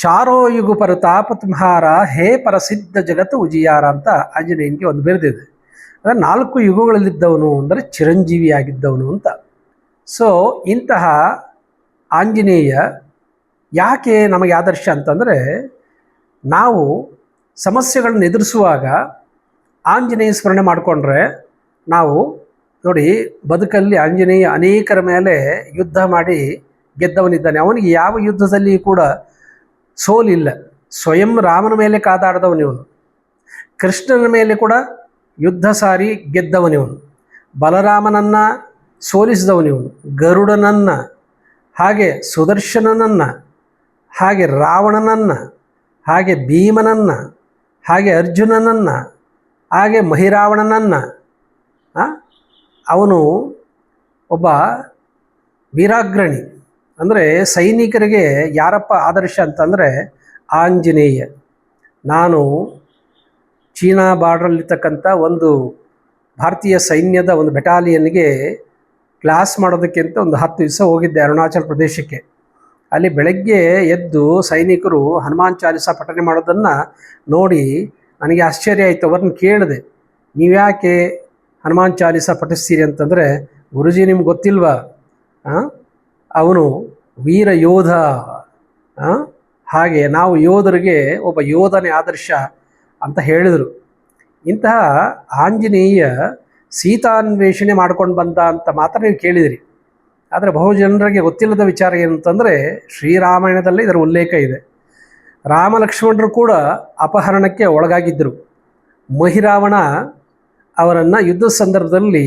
ಚಾರೋ ಯುಗು ಪರತಾಪ ತುಮ್ಹಾರ ಹೇ ಪರಸಿದ್ಧ ಜಗತ್ತು ಉಜಿಯಾರ ಅಂತ ಆಂಜನೇಯನಿಗೆ ಒಂದು ಬಿರುದಿದೆ. ಅಂದರೆ 4 ಯುಗಗಳಲ್ಲಿದ್ದವನು ಅಂದರೆ ಚಿರಂಜೀವಿಯಾಗಿದ್ದವನು ಅಂತ. ಸೊ ಇಂತಹ ಆಂಜನೇಯ ಯಾಕೆ ನಮಗೆ ಆದರ್ಶ ಅಂತಂದರೆ, ನಾವು ಸಮಸ್ಯೆಗಳನ್ನು ಎದುರಿಸುವಾಗ ಆಂಜನೇಯ ಸ್ಮರಣೆ ಮಾಡಿಕೊಂಡ್ರೆ ನಾವು ನೋಡಿ, ಬದುಕಲ್ಲಿ ಆಂಜನೇಯ ಅನೇಕರ ಮೇಲೆ ಯುದ್ಧ ಮಾಡಿ ಗೆದ್ದವನಿದ್ದಾನೆ. ಅವನಿಗೆ ಯಾವ ಯುದ್ಧದಲ್ಲಿ ಕೂಡ ಸೋಲಿಲ್ಲ. ಸ್ವಯಂ ರಾಮನ ಮೇಲೆ ಕಾದಾಡಿದವನಿವನು. ಕೃಷ್ಣನ ಮೇಲೆ ಕೂಡ ಯುದ್ಧ ಸಾರಿ ಗೆದ್ದವನಿವನು. ಬಲರಾಮನನ್ನು ಸೋಲಿಸಿದವನಿವನು. ಗರುಡನನ್ನು, ಹಾಗೆ ಸುದರ್ಶನನನ್ನು, ಹಾಗೆ ರಾವಣನನ್ನು, ಹಾಗೆ ಭೀಮನನ್ನು, ಹಾಗೆ ಅರ್ಜುನನನ್ನು, ಹಾಗೆ ಮಹಿರಾವಣನನ್ನು. ಅವನು ಒಬ್ಬ ವೀರಾಗ್ರಣಿ. ಅಂದರೆ ಸೈನಿಕರಿಗೆ ಯಾರಪ್ಪ ಆದರ್ಶ ಅಂತಂದರೆ ಆಂಜನೇಯ. ನಾನು ಚೀನಾ ಬಾರ್ಡ್ರಲ್ಲಿರ್ತಕ್ಕಂಥ ಒಂದು ಭಾರತೀಯ ಸೈನ್ಯದ ಒಂದು ಬೆಟಾಲಿಯನ್ಗೆ ಕ್ಲಾಸ್ ಮಾಡೋದಕ್ಕೆ ಅಂತ ಒಂದು 10 ದಿವಸ ಹೋಗಿದ್ದೆ ಅರುಣಾಚಲ ಪ್ರದೇಶಕ್ಕೆ. ಅಲ್ಲಿ ಬೆಳಗ್ಗೆ ಎದ್ದು ಸೈನಿಕರು ಹನುಮಾನ್ ಚಾಲಿಸ ಪಠನೆ ಮಾಡೋದನ್ನು ನೋಡಿ ನನಗೆ ಆಶ್ಚರ್ಯ ಆಯಿತು. ಅವ್ರನ್ನ ಕೇಳಿದೆ, ನೀವ್ಯಾಕೆ ಹನುಮಾನ್ ಚಾಲಿಸ ಪಠಿಸ್ತೀರಿ ಅಂತಂದರೆ, ಗುರುಜಿ ನಿಮ್ಗೆ ಗೊತ್ತಿಲ್ವಾ, ಅವನು ವೀರ ಯೋಧ. ಹಾಗೆ ನಾವು ಯೋಧರಿಗೆ ಒಬ್ಬ ಯೋಧನೇ ಆದರ್ಶ ಅಂತ ಹೇಳಿದರು. ಇಂತಹ ಆಂಜನೇಯ ಸೀತಾನ್ವೇಷಣೆ ಮಾಡ್ಕೊಂಡು ಬಂದ ಅಂತ ಮಾತ್ರ ನೀವು ಕೇಳಿದಿರಿ. ಆದರೆ ಬಹು ಜನರಿಗೆ ಗೊತ್ತಿಲ್ಲದ ವಿಚಾರ ಏನಂತಂದರೆ, ಶ್ರೀರಾಮಾಯಣದಲ್ಲಿ ಇದರ ಉಲ್ಲೇಖ ಇದೆ. ರಾಮ ಲಕ್ಷ್ಮಣರು ಕೂಡ ಅಪಹರಣಕ್ಕೆ ಒಳಗಾಗಿದ್ದರು. ಮಹಿರಾವಣ ಅವರನ್ನು ಯುದ್ಧದ ಸಂದರ್ಭದಲ್ಲಿ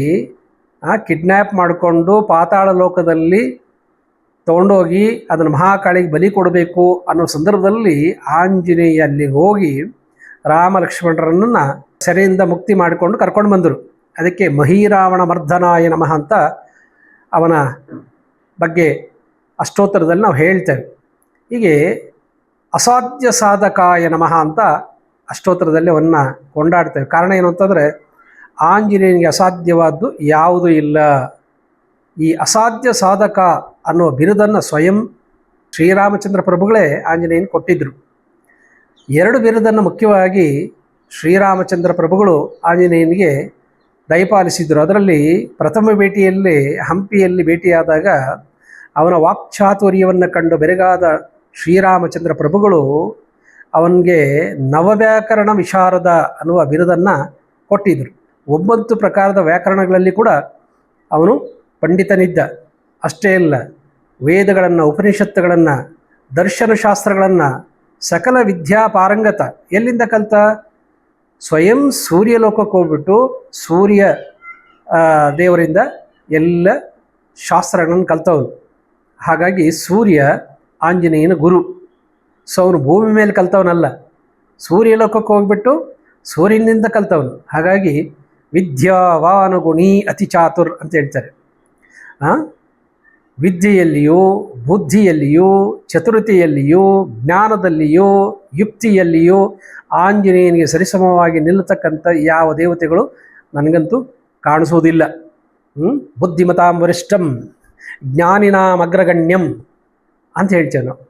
ಕಿಡ್ನ್ಯಾಪ್ ಮಾಡಿಕೊಂಡು ಪಾತಾಳ ಲೋಕದಲ್ಲಿ ತೊಗೊಂಡೋಗಿ ಅದನ್ನು ಮಹಾಕಾಳಿಗೆ ಬಲಿ ಕೊಡಬೇಕು ಅನ್ನೋ ಸಂದರ್ಭದಲ್ಲಿ ಆಂಜನೇಯ ಅಲ್ಲಿಗೆ ಹೋಗಿ ರಾಮ ಲಕ್ಷ್ಮಣರನ್ನು ಸೆರೆಯಿಂದ ಮುಕ್ತಿ ಮಾಡಿಕೊಂಡು ಕರ್ಕೊಂಡು ಬಂದರು. ಅದಕ್ಕೆ ಮಹಿರಾವಣ ಮರ್ದನಾಯ ನಮಃ ಅಂತ ಅವನ ಬಗ್ಗೆ ಅಷ್ಟೋತ್ತರದಲ್ಲಿ ನಾವು ಹೇಳ್ತೇವೆ. ಹೀಗೆ ಅಸಾಧ್ಯ ಸಾಧಕಾಯ ನಮಃ ಅಂತ ಅಷ್ಟೋತ್ತರದಲ್ಲಿ ಅವನ್ನ ಕೊಂಡಾಡ್ತೇವೆ. ಕಾರಣ ಏನು ಅಂತಂದರೆ, ಆಂಜನೇಯನಿಗೆ ಅಸಾಧ್ಯವಾದ್ದು ಯಾವುದೂ ಇಲ್ಲ. ಈ ಅಸಾಧ್ಯ ಸಾಧಕ ಅನ್ನೋ ಬಿರುದನ್ನು ಸ್ವಯಂ ಶ್ರೀರಾಮಚಂದ್ರ ಪ್ರಭುಗಳೇ ಆಂಜನೇಯನ ಕೊಟ್ಟಿದ್ದರು. 2 ಬಿರುದನ್ನು ಮುಖ್ಯವಾಗಿ ಶ್ರೀರಾಮಚಂದ್ರ ಪ್ರಭುಗಳು ಆಂಜನೇಯನಿಗೆ ದಯಪಾಲಿಸಿದರು. ಅದರಲ್ಲಿ ಪ್ರಥಮ ಭೇಟಿಯಲ್ಲಿ ಹಂಪಿಯಲ್ಲಿ ಭೇಟಿಯಾದಾಗ ಅವನ ವಾಕ್ಚಾತುರ್ಯವನ್ನು ಕಂಡು ಬೆರಗಾದ ಶ್ರೀರಾಮಚಂದ್ರ ಪ್ರಭುಗಳು ಅವನಿಗೆ ನವವ್ಯಾಕರಣ ವಿಶಾರದ ಅನ್ನುವ ಬಿರುದನ್ನು ಕೊಟ್ಟಿದ್ದರು. 9 ಪ್ರಕಾರದ ವ್ಯಾಕರಣಗಳಲ್ಲಿ ಕೂಡ ಅವನು ಪಂಡಿತನಿದ್ದ. ಅಷ್ಟೇ ಅಲ್ಲ, ವೇದಗಳನ್ನು, ಉಪನಿಷತ್ತುಗಳನ್ನು, ದರ್ಶನಶಾಸ್ತ್ರಗಳನ್ನು, ಸಕಲ ವಿದ್ಯಾ ಪಾರಂಗತ. ಎಲ್ಲಿಂದ ಕಲಿತ? ಸ್ವಯಂ ಸೂರ್ಯಲೋಕಕ್ಕೆ ಹೋಗ್ಬಿಟ್ಟು ಸೂರ್ಯ ದೇವರಿಂದ ಎಲ್ಲ ಶಾಸ್ತ್ರಗಳನ್ನು ಕಲಿತವನು. ಹಾಗಾಗಿ ಸೂರ್ಯ ಆಂಜನೇಯನ ಗುರು. ಸೊ ಅವನು ಭೂಮಿ ಮೇಲೆ ಕಲಿತವನಲ್ಲ, ಸೂರ್ಯಲೋಕಕ್ಕೆ ಹೋಗ್ಬಿಟ್ಟು ಸೂರ್ಯನಿಂದ ಕಲಿತವನು. ಹಾಗಾಗಿ ವಿದ್ಯಾವಾನುಗುಣಿ ಅತಿ ಚಾತುರ್ ಅಂತ ಹೇಳ್ತಾರೆ. ವಿದ್ಯೆಯಲ್ಲಿಯೂ, ಬುದ್ಧಿಯಲ್ಲಿಯೂ, ಚತುರತೆಯಲ್ಲಿಯೂ, ಜ್ಞಾನದಲ್ಲಿಯೂ, ಯುಕ್ತಿಯಲ್ಲಿಯೂ ಆಂಜನೇಯನಿಗೆ ಸರಿಸಮವಾಗಿ ನಿಲ್ಲತಕ್ಕಂಥ ಯಾವ ದೇವತೆಗಳು ನನಗಂತೂ ಕಾಣಿಸುವುದಿಲ್ಲ. ಬುದ್ಧಿಮತಾಂ ವರಿಷ್ಠಂ ಜ್ಞಾನಿನಾಂ ಅಗ್ರಗಣ್ಯಂ ಅಂತ ಹೇಳ್ತೇವೆ ನಾವು.